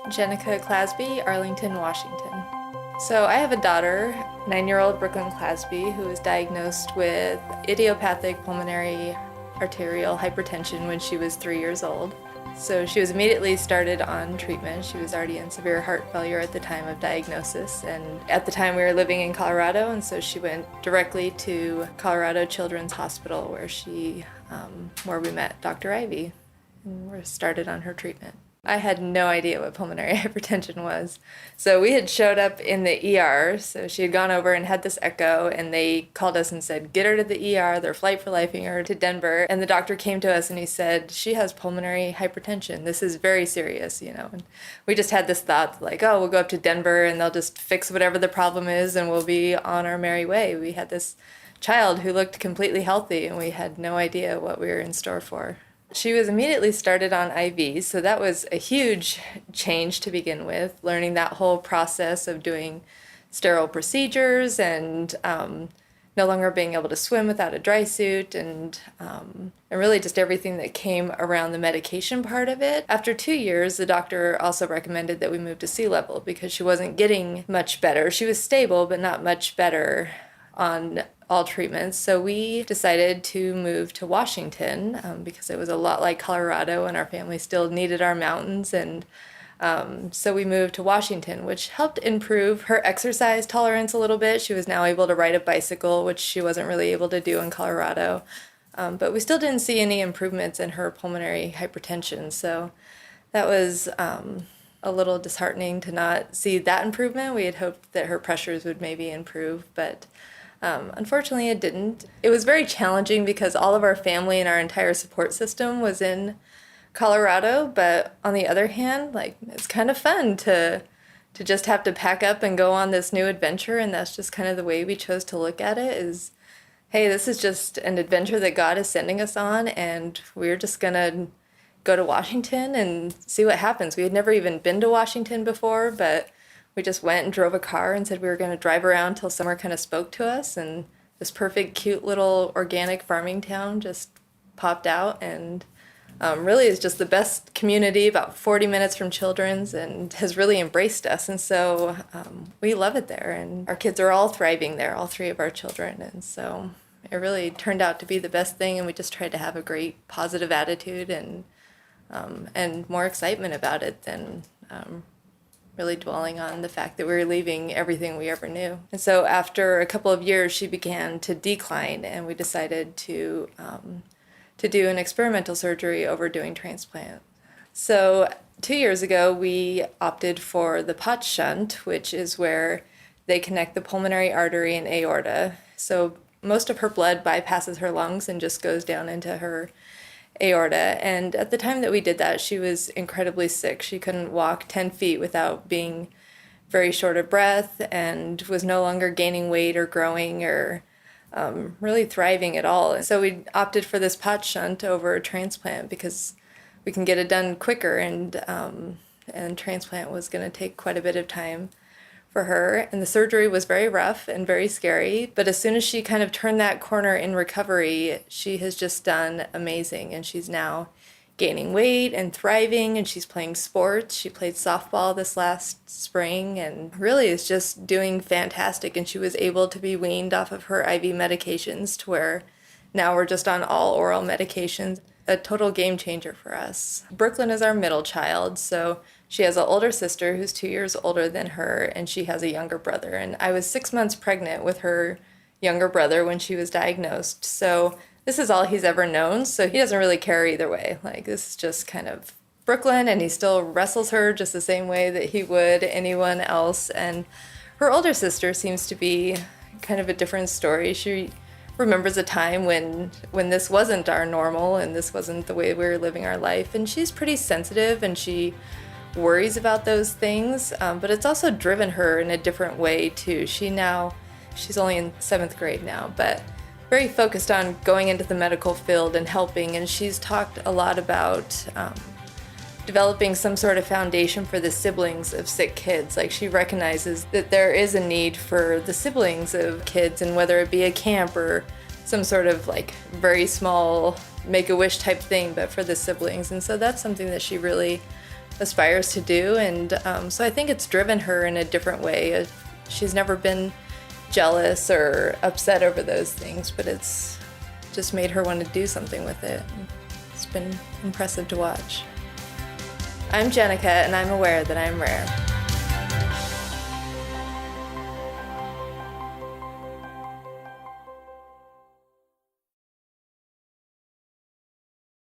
Jennica Clasby, Arlington, Washington. So I have a daughter, 9-year-old Brooklyn Clasby, who was diagnosed with idiopathic pulmonary arterial hypertension when she was 3 years old. So she was immediately started on treatment. She was already in severe heart failure at the time of diagnosis, and at the time we were living in Colorado, and so she went directly to Colorado Children's Hospital where we met Dr. Ivy and were started on her treatment. I had no idea what pulmonary hypertension was. So we had showed up in the ER, so she had gone over and had this echo, and they called us and said, get her to the ER, they're flight for lifing her to Denver. And the doctor came to us and he said, she has pulmonary hypertension. This is very serious, And we just had this thought like, oh, we'll go up to Denver and they'll just fix whatever the problem is and we'll be on our merry way. We had this child who looked completely healthy and we had no idea what we were in store for. She was immediately started on IVs, so that was a huge change to begin with, learning that whole process of doing sterile procedures and no longer being able to swim without a dry suit and really just everything that came around the medication part of it. After 2 years, the doctor also recommended that we move to sea level because she wasn't getting much better. She was stable, but not much better on all treatments. So we decided to move to Washington because it was a lot like Colorado and our family still needed our mountains. And so we moved to Washington, which helped improve her exercise tolerance a little bit. She was now able to ride a bicycle, which she wasn't really able to do in Colorado. But we still didn't see any improvements in her pulmonary hypertension. So that was a little disheartening to not see that improvement. We had hoped that her pressures would maybe improve, but unfortunately, it didn't. It was very challenging because all of our family and our entire support system was in Colorado. But on the other hand, it's kind of fun to just have to pack up and go on this new adventure. And that's just kind of the way we chose to look at it is, hey, this is just an adventure that God is sending us on. And we're just going to go to Washington and see what happens. We had never even been to Washington before, but we just went and drove a car and said we were going to drive around till somewhere kind of spoke to us, and this perfect, cute little organic farming town just popped out, and really is just the best community, about 40 minutes from Children's, and has really embraced us. And so we love it there, and our kids are all thriving there, all 3 of our children. And so it really turned out to be the best thing, and we just tried to have a great positive attitude and more excitement about it than really dwelling on the fact that we were leaving everything we ever knew. And so after a couple of years, she began to decline, and we decided to do an experimental surgery over doing transplant. So 2 years ago, we opted for the pot shunt, which is where they connect the pulmonary artery and aorta. So most of her blood bypasses her lungs and just goes down into her aorta. And at the time that we did that, she was incredibly sick. She couldn't walk 10 feet without being very short of breath and was no longer gaining weight or growing or really thriving at all. And so we opted for this pot shunt over a transplant because we can get it done quicker, and transplant was going to take quite a bit of time for her. And the surgery was very rough and very scary, but as soon as she kind of turned that corner in recovery, she has just done amazing, and she's now gaining weight and thriving, and she's playing sports. She played softball this last spring and really is just doing fantastic, and she was able to be weaned off of her IV medications to where now we're just on all oral medications. A total game changer for us. Brooklyn is our middle child, so she has an older sister who's 2 years older than her, and she has a younger brother. And I was 6 months pregnant with her younger brother when she was diagnosed. So this is all he's ever known, so he doesn't really care either way. This is just kind of Brooklyn, and he still wrestles her just the same way that he would anyone else. And her older sister seems to be kind of a different story. She remembers a time when this wasn't our normal and this wasn't the way we were living our life. And she's pretty sensitive and she worries about those things, but it's also driven her in a different way too. She's only in 7th grade now, but very focused on going into the medical field and helping. And she's talked a lot about developing some sort of foundation for the siblings of sick kids. She recognizes that there is a need for the siblings of kids, and whether it be a camp or some sort of very small Make-A-Wish type thing, but for the siblings. And so that's something that she really aspires to do, and so I think it's driven her in a different way. She's never been jealous or upset over those things, but it's just made her want to do something with it. It's been impressive to watch. I'm Jennica, and I'm aware that I'm rare.